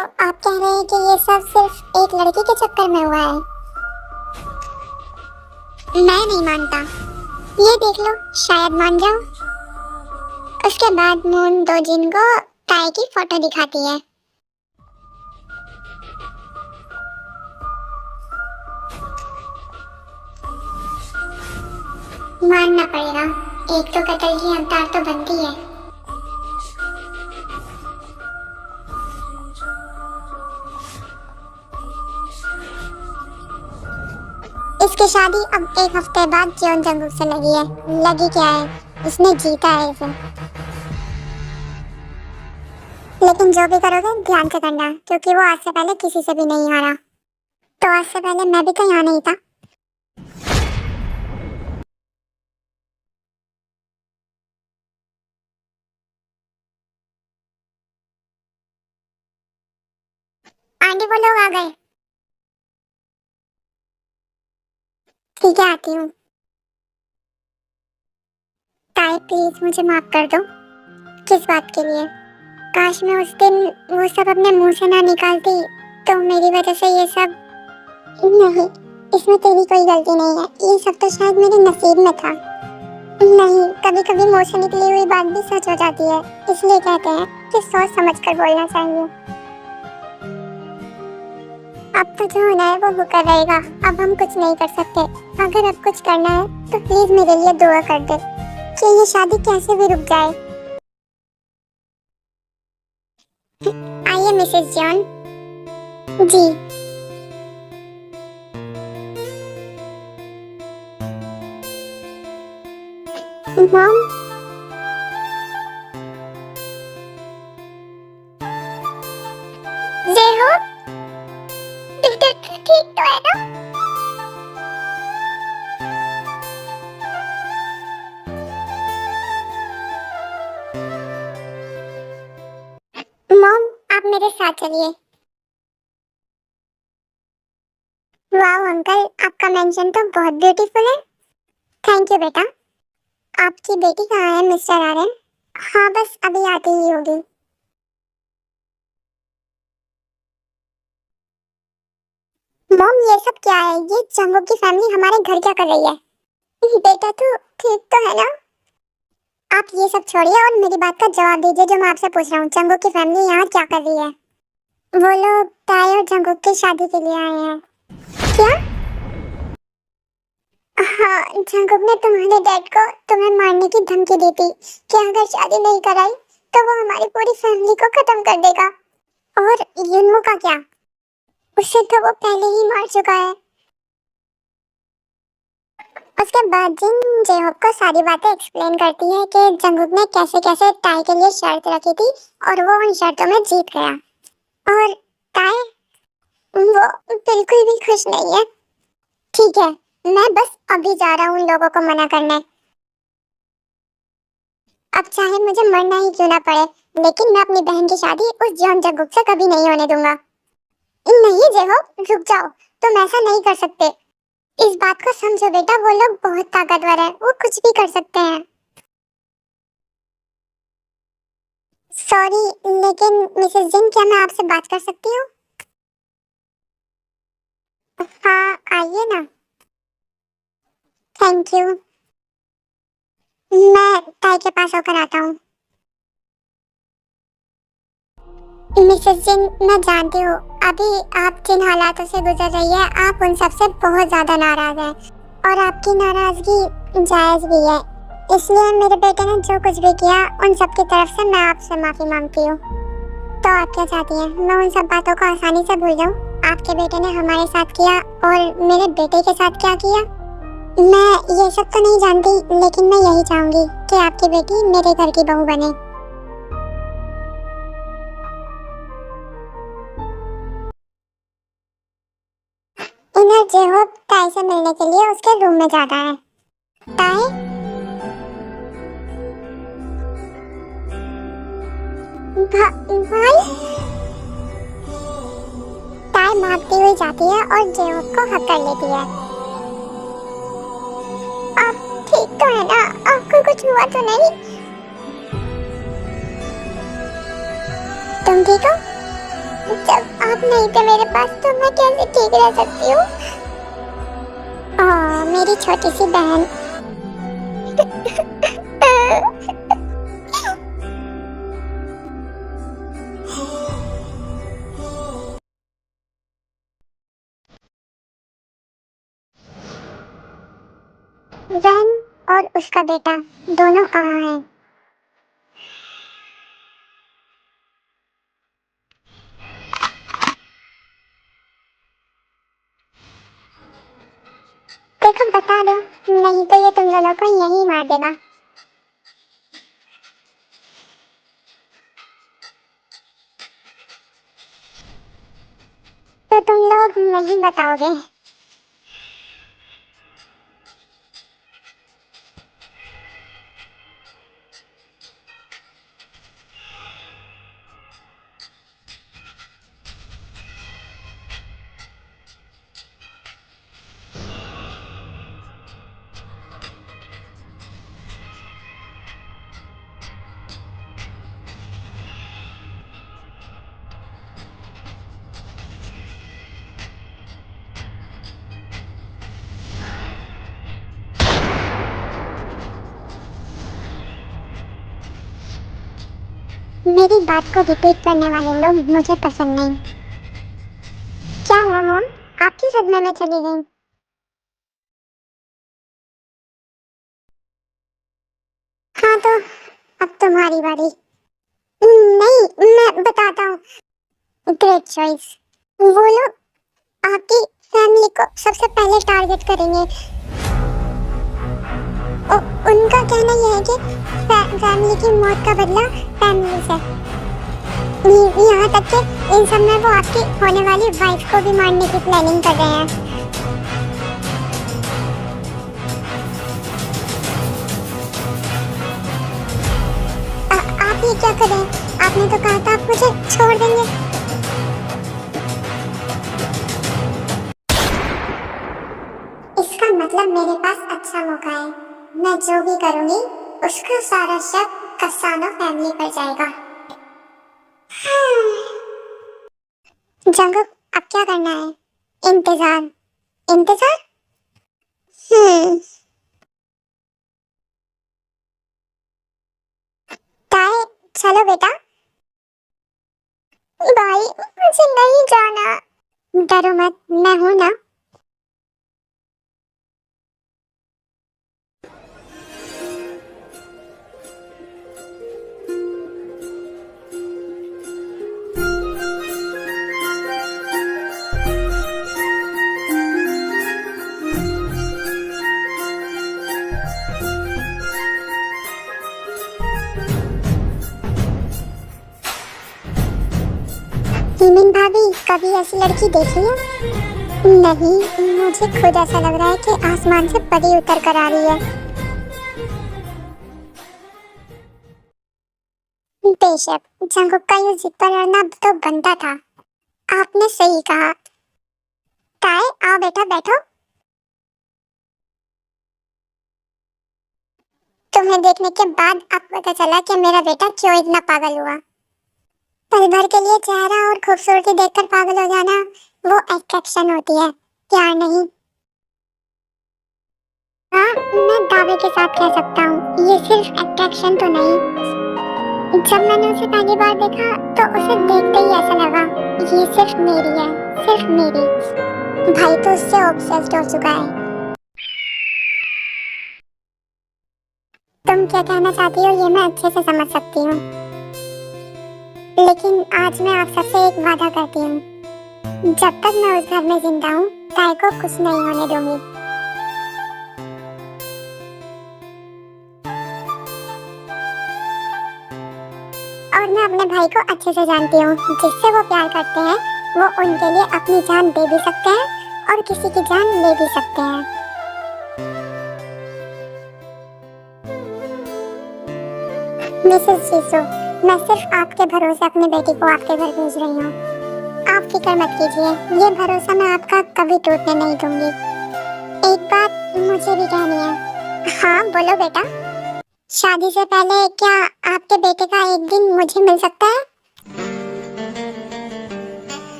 आप कह रहे हैं कि ये सब सिर्फ एक लड़की के चक्कर में हुआ है? मैं नहीं मानता। ये देख लो, शायद मान जाओ। उसके बाद मून दो जिन को ताई की फोटो दिखाती है। मानना पड़ेगा, एक तो कतल की हकदार तो बनती है। इसकी शादी अब एक हफ्ते बाद जियोन जंगकुक से लगी है। लगी क्या है, उसने जीता है इसे। लेकिन जो भी करोगे ध्यान से करना, क्योंकि वो आज से पहले किसी से भी नहीं हारा। तो आज से पहले मैं भी तो यहाँ नहीं था। आंटी वो लोग आ गए। ठीक है, आती हूँ। ताई प्लीज मुझे माफ कर दो। किस बात के लिए? काश मैं उस दिन वो सब अपने मुंह से ना निकालती, तो मेरी वजह से ये सब। नहीं, इसमें तेरी कोई गलती नहीं है। ये सब तो शायद मेरे नसीब में था। नहीं, कभी कभी मुंह से निकली हुई बात भी सच हो जाती है। इसलिए कहते हैं कि सोच समझ कर बोलना चाहिए। अब तो जो होना है वो होकर रहेगा। अब हम कुछ नहीं कर सकते। अगर अब कुछ करना है तो प्लीज मेरे लिए दुआ कर दे कि ये शादी कैसे भी रुक जाए। आइए मिसेस जॉन। जी। मॉम, जय हो। ठीक तो है ना? मॉम, आप मेरे साथ चलिए। वाह अंकल, आपका मेंशन तो बहुत ब्यूटीफुल है। थैंक यू बेटा। आपकी बेटी कहाँ है मिस्टर आर्यन? हाँ बस अभी आती ही होगी। मॉम ये सब क्या है? ये जंगकुक की फैमिली हमारे घर क्या कर रही है? बेटा तू ठीक तो है ना? आप ये सब छोड़िए और मेरी बात का जवाब दीजिए जो मैं आपसे पूछ रहा हूँ। जंगकुक की फैमिली यहाँ क्या कर रही है? वो लोग ताई और जंगकुक की शादी के लिए आए हैं। क्या? हाँ, जंगकुक ने तुम्हारे डैड को तुम्हें मारने की धमकी दी थी कि अगर शादी नहीं कराई तो वो हमारी पूरी फैमिली को खत्म कर देगा। और युनमू का क्या? उसे तो वो पहले ही मार चुका है। उसके बाद जिन जेहोक को सारी बातें एक्सप्लेन करती है कि जंगकुक ने कैसे कैसे ताई के लिए शर्त रखी थी और वो उन शर्तों में जीत गया। और ताई वो बिल्कुल भी खुश नहीं है। ठीक है, मैं बस अभी जा रहा हूँ उन लोगों को मना करने। अब चाहे मुझे मरना ही क्यों ना पड़े, लेकिन मैं अपनी बहन की शादी उस जॉन जंगकुक से कभी नहीं होने दूंगा। नहीं जेहोक, रुक जाओ। तुम ऐसा नहीं कर सकते। इस बात को समझो बेटा, वो लोग बहुत ताकतवर है। वो कुछ भी कर सकते हैं। सॉरी, लेकिन मिसेस जिन, क्या मैं आपसे बात कर सकती हूँ? हाँ आइए ना। Thank you. मैं ताई के पास होकर आता हूँ। मिसेस जिन, मैं जानती हूँ अभी आप जिन हालातों से गुजर रही है, आप उन सब से बहुत ज्यादा नाराज हैं और आपकी नाराजगी जायज भी है। इसलिए मेरे बेटे ने जो कुछ भी किया उन सब की तरफ से मैं आपसे माफी मांगती हूँ। तो आप क्या चाहती हैं, मैं उन सब बातों को आसानी से भूल जाऊँ? आपके बेटे ने हमारे साथ किया और मेरे बेटे के साथ क्या किया, मैं ये सब तो नहीं जानती, लेकिन मैं यही चाहूंगी कि आपकी बेटी मेरे घर की बहू बने। इन्हें जेहोक ताई से मिलने के लिए उसके रूम में जाता है। ताई, भाई। ताई भागती हुई जाती है और जेहोक को हक कर लेती है। आप ठीक तो है ना? आपको कुछ हुआ तो नहीं? तुम ठीक हो? जब आप नहीं थे मेरे पास तो मैं कैसे ठीक रह सकती हूँ। मेरी छोटी सी बहन। वैन और उसका बेटा दोनों कहाँ हैं? देखो बता दो, नहीं तो ये तुम दोनों को यहीं मार देगा। तो तुम लोग नहीं बताओगे? मेरी बात को रिपीट करने वाले लोग मुझे पसंद नहीं। क्या हुआ मॉम, आपकी सदमे में चली गई? हाँ तो अब तुम्हारी बारी। नहीं, मैं बताता हूँ। Great choice. वो लोग आपकी फैमिली को सबसे पहले टारगेट करेंगे। उनका कहना यह है कि फैमिली की मौत का बदला फैमिली से। यहाँ तक कि इन सब में वो आपकी होने वाली वाइफ को भी मारने की प्लानिंग कर रहे हैं। आप ये क्या करें? आपने तो कहा था आप मुझे छोड़ देंगे। इसका मतलब मेरे पास अच्छा मौका है। मैं जो भी करूंगी उसका सारा शक कसानो फैमिली पर जाएगा। जंगुक, अब क्या करना है? इंतजार। इंतजार? ताए, चलो बेटा। भाई, मुझे नहीं जाना। डरो मत, मैं हूं ना। हीमिन भाभी, कभी ऐसी लड़की देखी है? नहीं, मुझे खुद ऐसा लग रहा है कि आसमान से परी उतर कर आ रही है। बेशक, जंगुक का ये जिद पर अड़ना तो बनता था। आपने सही कहा। ताए, आओ बेटा, बैठो। तुम्हें देखने के बाद अब पता चला कि मेरा बेटा क्यों इतना पागल हुआ। पल भर के लिए चेहरा और खूबसूरती देखकर पागल हो जाना वो अट्रैक्शन होती है, प्यार नहीं। हाँ, मैं दावे के साथ कह सकता हूँ, ये सिर्फ अट्रैक्शन तो नहीं। जब मैंने उसे पहली बार देखा तो उसे देखते ही ऐसा लगा ये सिर्फ मेरी है, सिर्फ मेरी। भाई तो उससे ऑब्सेस्ड हो चुका है। तुम क्या कहना चाहती हो ये मैं अच्छे से समझ सकती हूँ, लेकिन आज मैं आप सबसे एक वादा करती हूँ। जब तक मैं उस घर में जिंदा हूँ, ताई को कुछ नहीं होने दूंगी। और मैं अपने भाई को अच्छे से जानती हूँ। जिससे वो प्यार करते हैं वो उनके लिए अपनी जान दे भी सकते हैं और किसी की जान ले भी सकते हैं। मिसेस जीसू, मैं सिर्फ आपके भरोसे अपनी बेटी को आपके घर भेज रही हूँ। आप फिक्र मत कीजिए, ये भरोसा मैं आपका कभी टूटने नहीं दूंगी। एक बात मुझे भी कहनी है। हाँ बोलो बेटा। शादी से पहले क्या आपके बेटे का एक दिन मुझे मिल सकता है?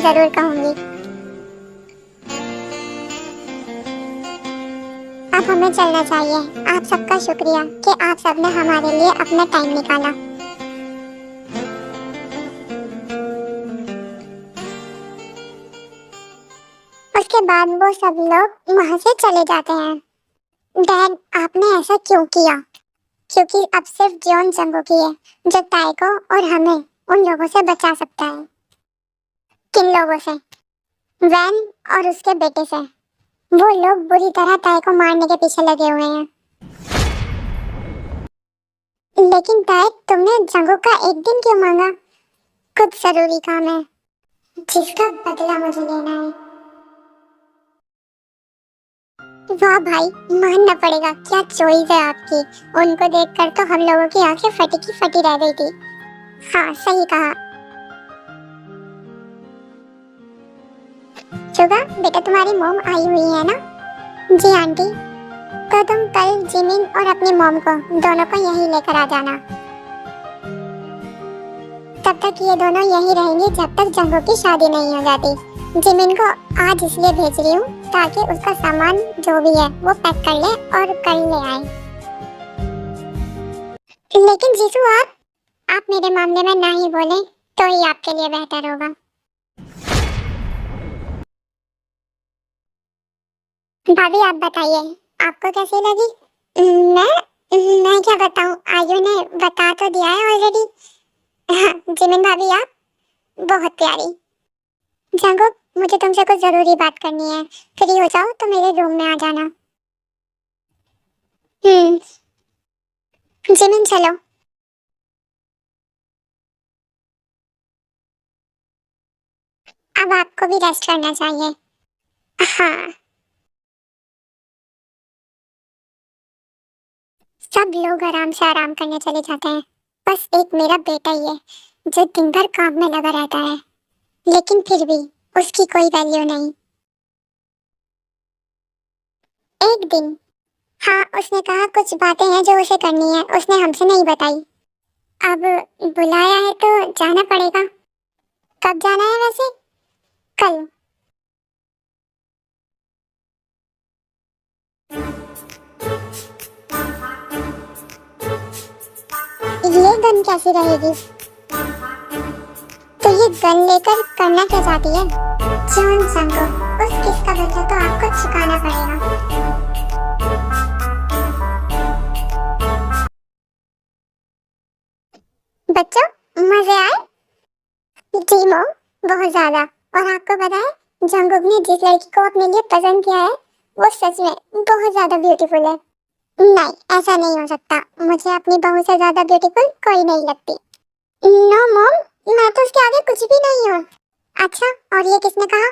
जरूर कहूंगी। अब हमें चलना चाहिए। आप सबका शुक्रिया कि आप सबने हमारे लिए अपना टाइम निकाला। उसके बाद वो सब लोग वहां से चले जाते हैं। डैड, आपने ऐसा क्यों किया? क्योंकि अब सिर्फ जॉन जंगोकी है जो ताई को और हमें उन लोगों से बचा सकता है। किन लोगों से? वैन और उसके बेटे से। वो लोग बुरी तरह ताई को मारने के पीछे लगे हुए हैं। लेकिन ताई, तुमने जंगोक का एक दिन क्यों मांगा? कुछ जरूरी काम है जिसका बदला मुझे लेना है। वाह भाई, मानना पड़ेगा, क्या चॉइस है आपकी। उनको देखकर तो हम लोगों की आंखें फटी की फटी रह गई थी। हाँ, सही कहा। शुगा, बेटा तुम्हारी मॉम आई हुई है ना? जी आंटी। तो तुम कल जिमिन और अपनी मॉम को दोनों को यहीं लेकर आ जाना। तब तक ये दोनों यहीं रहेंगे जब तक जंगोक की शादी नहीं हो जाती। जिमिन को आज इसलिए भेज रही हूँ ताकि उसका सामान जो भी है वो पैक कर ले और कल ले आए। लेकिन जीसू, आप मेरे मामले में ना ही बोले तो ही आपके लिए बेहतर होगा। भाभी, आप बताइए, आपको कैसी लगी? मैं क्या बताऊं, आयु ने बता तो दिया है ऑलरेडी। जिमिन भाभी, आप बहुत प्यारी। जंगोक, मुझे तुमसे कुछ जरूरी बात करनी है। फ्री हो जाओ तो मेरे रूम में आ जाना। जिमिन चलो। अब आपको भी रेस्ट करना चाहिए। हाँ। सब लोग आराम से आराम करने चले जाते हैं। बस एक मेरा बेटा ही है जो दिन भर काम में लगा रहता है, लेकिन फिर भी उसकी कोई वैल्यू नहीं। एक दिन, हाँ, उसने कहा कुछ बातें हैं जो उसे करनी है, उसने हमसे नहीं बताई। अब बुलाया है तो जाना पड़ेगा। कब जाना है वैसे? कल। ये गन कैसी रहेगी? तो ये गन लेकर करना क्या चाहती है? जॉन संगो, उस किसका बदला तो आपको चुकाना पड़ेगा। बच्चों, मजे आए? जी मॉम, बहुत ज्यादा। और आपको पता है, जंगुक ने जिस लड़की को अपने लिए पसंद किया है वो सच में बहुत ज्यादा ब्यूटीफुल है। नहीं, ऐसा नहीं हो सकता। मुझे अपनी बहू से ज्यादा ब्यूटीफुल कोई नहीं लगती। नो मॉम, मैं तो उसके आगे कुछ भी नहीं हूँ। अच्छा, और ये किसने कहा?